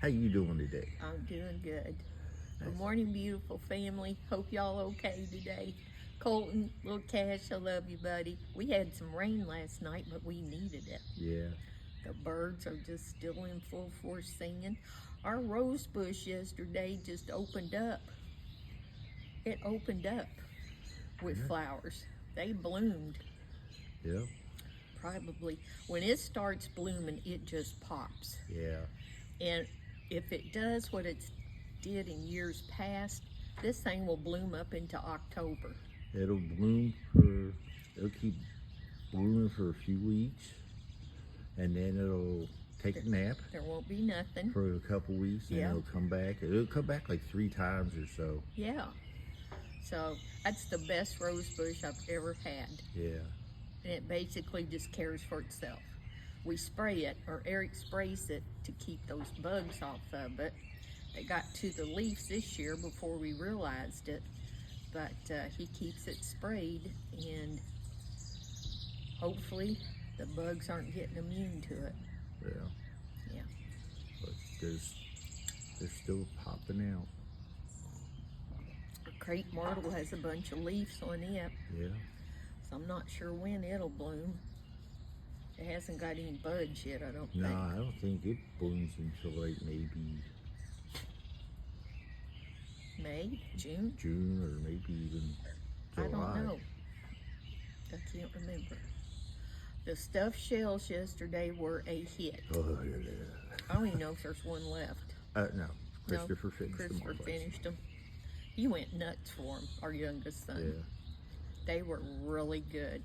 How you doing today? I'm doing good. Nice. Good morning, beautiful family. Hope y'all okay today. Colton, little Cash, I love you, buddy. We had some rain last night, but we needed it. Yeah. The birds are just still in full force singing. Our rose bush yesterday just opened up. It opened up with flowers. They bloomed. Yeah. Probably when it starts blooming, it just pops. Yeah. And if it does what it did in years past, this thing will bloom up into October. It'll keep blooming for a few weeks, and then it'll take a nap There won't be nothing. for a couple weeks, and Yeah. it'll come back. It'll come back like 3 times or so. Yeah. So that's the best rose bush I've ever had. Yeah. And it basically just cares for itself. We spray it, or Eric sprays it to keep those bugs off of it. They got to the leaves this year before we realized it, but he keeps it sprayed, and hopefully the bugs aren't getting immune to it. Yeah. Yeah. But they're still popping out. Crepe myrtle has a bunch of leaves on it, Yeah. so I'm not sure when it'll bloom. It hasn't got any buds yet, I don't No, think. I don't think it blooms until like maybe May, June? June or maybe even July. I don't know. I can't remember. The stuffed shells yesterday were a hit. Oh, yeah. I don't even know if there's one left. No. Christopher finished them Christopher off. finished them. He went nuts for them, our youngest son. Yeah. They were really good.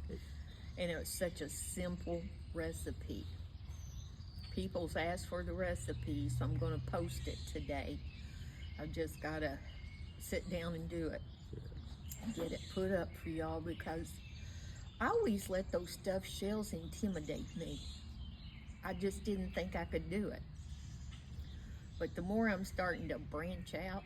And it was such a simple recipe. People's asked for the recipe, so I'm going to post it today. I've just got to sit down and do it. Get it put up for y'all, because I always let those stuffed shells intimidate me. I just didn't think I could do it. But the more I'm starting to branch out,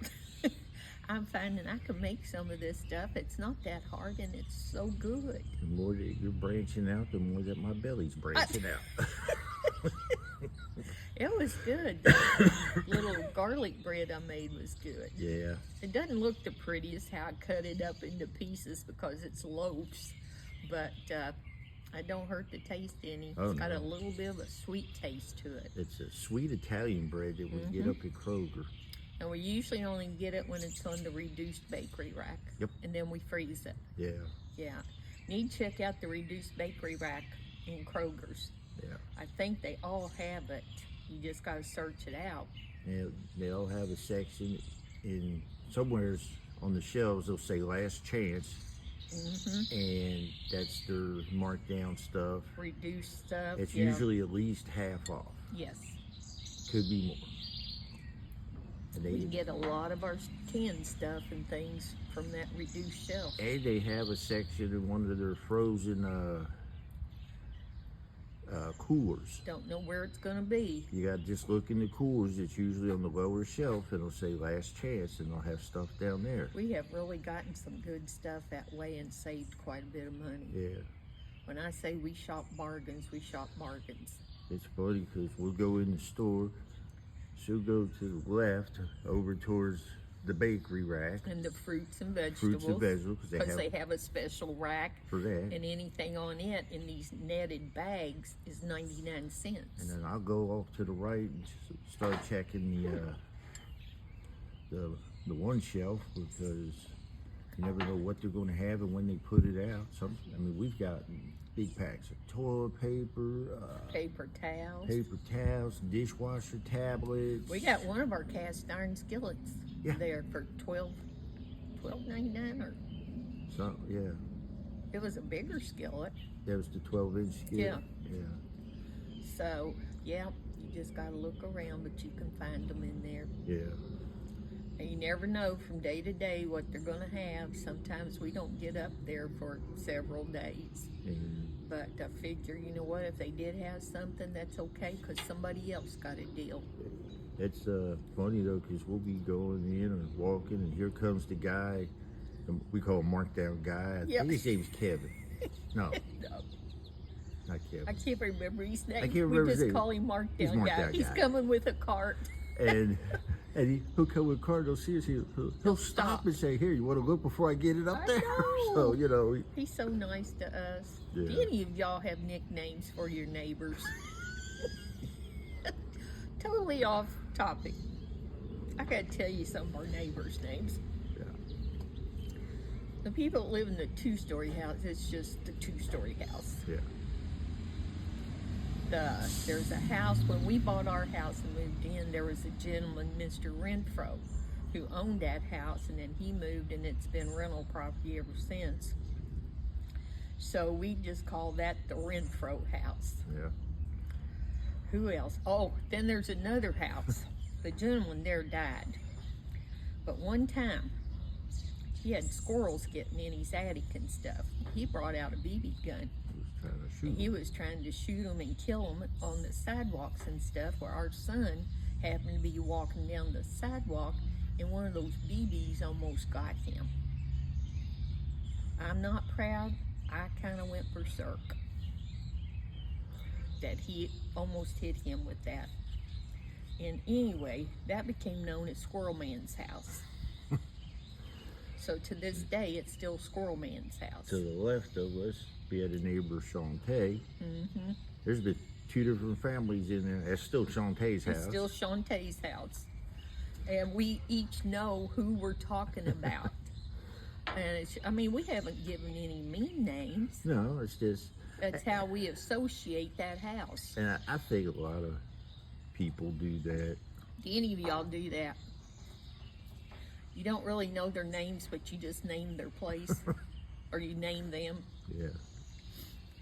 I'm finding I can make some of this stuff. It's not that hard, and it's so good. The more that you're branching out, the more that my belly's branching out. It was good. The little garlic bread I made was good. Yeah. It doesn't look the prettiest how I cut it up into pieces because it's loaves, but it don't hurt the taste any. Oh, It's got no. a little bit of a sweet taste to it. It's a sweet Italian bread that we get up at Kroger. And we usually only get it when it's on the reduced bakery rack. Yep. And then we freeze it. Yeah. Yeah. Need to check out the reduced bakery rack in Kroger's. Yeah. I think they all have it. You just got to search it out. And they all have a section in somewheres on the shelves. They'll say "last chance," and that's their marked down stuff. Reduced stuff. It's yeah. usually at least half off. Yes. Could be more. And We get a lot of our canned stuff and things from that reduced shelf. And they have a section in one of their frozen coolers. Don't know where it's going to be. You got to just look in the coolers. It's usually on the lower shelf. It'll say "last chance," and they'll have stuff down there. We have really gotten some good stuff that way and saved quite a bit of money. Yeah. When I say we shop bargains, we shop bargains. It's funny because we'll go in the store. She'll go to the left over towards the bakery rack. And the fruits and vegetables. Fruits and vegetables, Because they have a special rack. for that. And anything on it in these netted bags is 99 cents. And then I'll go off to the right and start checking the one shelf, because you never know what they're going to have and when they put it out. We've got big packs of toilet paper, Paper towels. paper towels, dishwasher tablets. We got one of our cast iron skillets Yeah. there for $12.99, or So, yeah, it was a bigger skillet. that was the 12-inch skillet. Yeah. Yeah. So yeah, you just gotta look around, but you can find them in there. Yeah. And you never know from day to day what they're gonna have. Sometimes we don't get up there for several days. And But I figure, you know what, if they did have something, that's okay, because somebody else got a deal. it's funny though, because we'll be going in or walking, and here comes the guy. We call him Markdown Guy. I Yep. think his name's Kevin. No, No, not Kevin. I can't remember his name. I can't remember we his just name. call him Markdown He's Markdown Guy. He's Guy. coming with a cart. and he'll come with a car. They'll see us. He'll stop and say, "Here, you want to look before I get it up I there?" know. So you know, He's so nice to us. Yeah. Do any of y'all have nicknames for your neighbors? Totally off topic. I gotta tell you some of our neighbors' names. yeah, The people that live in the two-story house, it's just the two-story house. yeah. There's a house, when we bought our house and moved in, there was a gentleman, Mr. Renfro, who owned that house, and then he moved, and it's been rental property ever since. So we just call that the Renfro house. Yeah. Who else? Oh, then there's another house. The gentleman there died. But one time, he had squirrels getting in his attic and stuff. He brought out a BB gun. He was trying to shoot. He was trying to shoot them and kill them on the sidewalks and stuff, where our son happened to be walking down the sidewalk, and one of those BBs almost got him. I'm not proud. I kind of went berserk that he almost hit him with that. And anyway, that became known as Squirrel Man's house. So to this day, it's still Squirrel Man's house. To the left of us, we had a neighbor, Shantae. Mm-hmm. There's been two different families in there. That's still Shantae's house. It's still Shantae's house. And we each know who we're talking about. And it's, I mean, we haven't given any mean names. No, it's just, That's how we associate that house. and I think a lot of people do that. Do any of y'all do that? You don't really know their names, but you just name their place, or you name them. Yeah.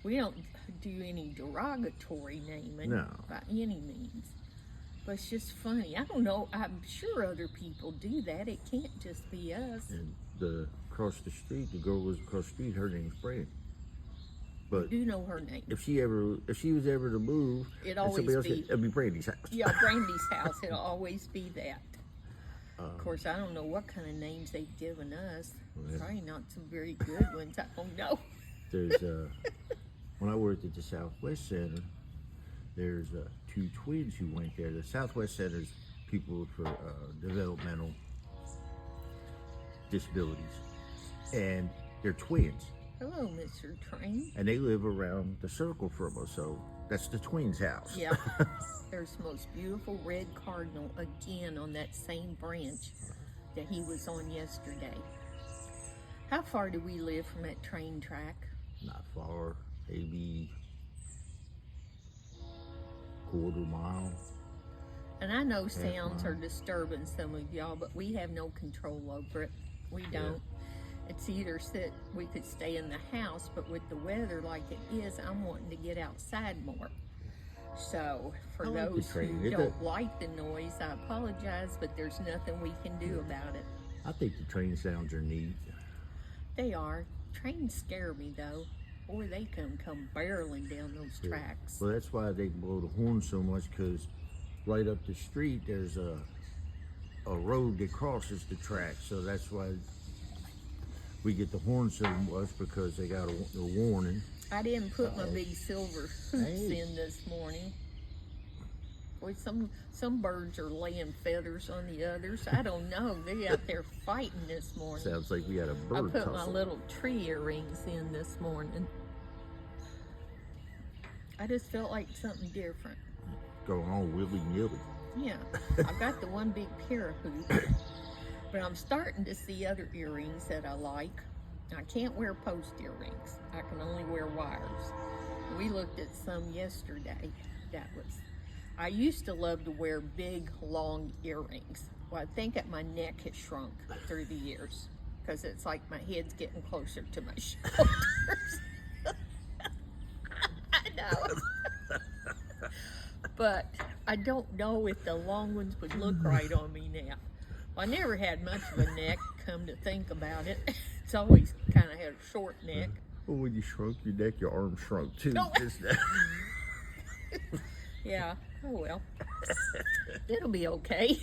We don't do any derogatory naming No. by any means. But it's just funny. I don't know. I'm sure other people do that. It can't just be us. And across the street, the girl was across the street, her name's Brandy. But Do know her name. if she was ever to move, It'd and always somebody else, be- it'd be Brandy's house. Yeah, Brandy's house. It'll always be that. Of course, I don't know what kind of names they've given us. Yeah. Probably not some very good ones. I don't know. There's when I worked at the Southwest Center, there's two twins who went there. The Southwest Center's people for developmental disabilities, and they're twins, Hello, Mr. Train. and they live around the circle from us. So that's the twins' house. Yeah. There's the most beautiful red cardinal again on that same branch that he was on yesterday. How far do we live from that train track? Not far, maybe quarter mile. And I know sounds mile. are disturbing some of y'all, but we have no control over it. We Yeah. don't. It's either we could stay in the house, but with the weather like it is, I'm wanting to get outside more. So for I like the those who train. It don't like the noise, I apologize, but there's nothing we can do about it. I think the train sounds are neat. They are. Trains scare me though. Boy, they come barreling down those tracks. Well, that's why they blow the horn so much, because right up the street there's a road that crosses the track. So that's why we get the horn so much, because they got a warning. I didn't put my big silver hoops Hey. in this morning. Boy, some birds are laying feathers on the others. I don't know. They out there fighting this morning. Sounds like we had a I bird put my tussle. little tree earrings in this morning. I just felt like something different. Going on willy-nilly. Yeah, I got the one big pair of hoops, but I'm starting to see other earrings that I like. I can't wear post earrings. I can only wear wires. We looked at some yesterday. I used to love to wear big, long earrings. Well, I think that my neck has shrunk through the years, because it's like my head's getting closer to my shoulders. I know. But I don't know if the long ones would look right on me now. Well, I never had much of a neck, come to think about it. It's always kind of had a short neck. Well, when you shrunk your neck, your arm shrunk too. No. Just that. Yeah, oh well. It'll be okay.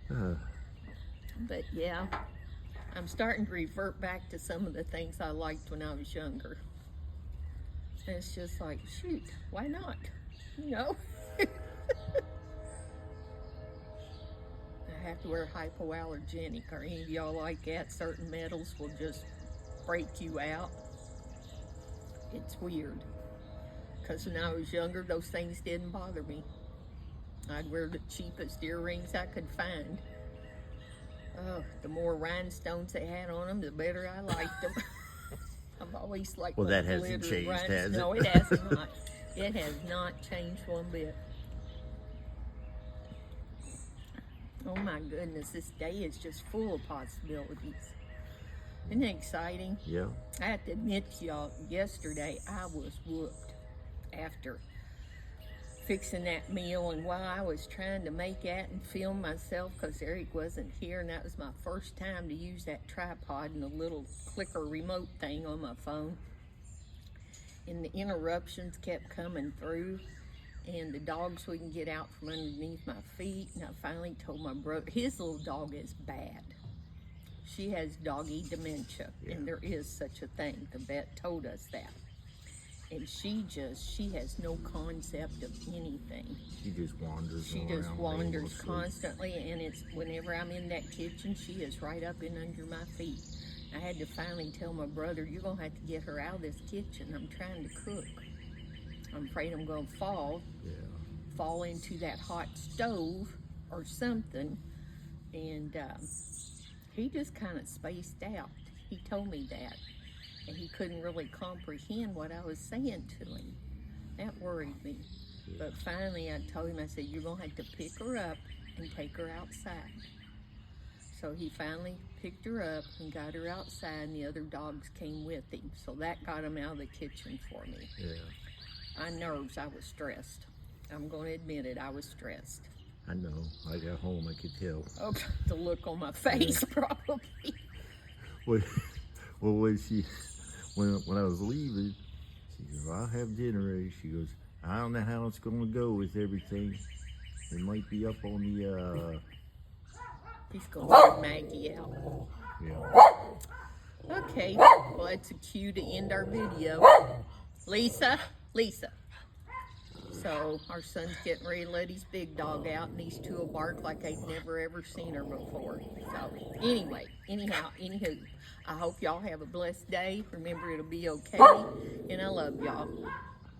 But yeah, I'm starting to revert back to some of the things I liked when I was younger. And it's just like, shoot, why not? You know? to where hypoallergenic. Are any of y'all like that? Certain metals will just break you out. It's weird. Because when I was younger, those things didn't bother me. I'd wear the cheapest earrings I could find. Oh, the more rhinestones they had on them, the better I liked them. I've always liked Well, that those hasn't glittery changed, rhinestones. has it? No, it has not. It has not changed one bit. Oh my goodness, this day is just full of possibilities. Isn't it exciting? Yeah. I have to admit to y'all, yesterday I was whooped after fixing that meal, and while I was trying to make that and film myself because Eric wasn't here, and that was my first time to use that tripod and the little clicker remote thing on my phone, and the interruptions kept coming through, and the dogs wouldn't get out from underneath my feet, and I finally told my brother, his little dog is bad. She has doggy dementia, and there is such a thing. The vet told us that. And she has no concept of anything. She just wanders She around. just wanders aimlessly. constantly, and it's whenever I'm in that kitchen, she is right up in under my feet. I had to finally tell my brother, you're gonna have to get her out of this kitchen. I'm trying to cook. I'm afraid I'm gonna fall into that hot stove or something. And he just kind of spaced out. He told me that. And he couldn't really comprehend what I was saying to him. That worried me. But finally I told him, I said, you're gonna have to pick her up and take her outside. So he finally picked her up and got her outside, and the other dogs came with him. So that got him out of the kitchen for me. Yeah. My nerves, I was stressed. I'm gonna admit it, I was stressed. I know. I got home, I could tell. Oh, the look on my face, probably. Well, when I was leaving, she goes, I'll have dinner ready. She goes, I don't know how it's going to go with everything. It might be up on the, He's gonna let Maggie out. yeah. Okay, well, that's a cue to end our video. Lisa. So our son's getting ready to let his big dog out, and these two will bark like they've never ever seen her before. So anyway, anywho, I hope y'all have a blessed day. Remember, it'll be okay, and I love y'all.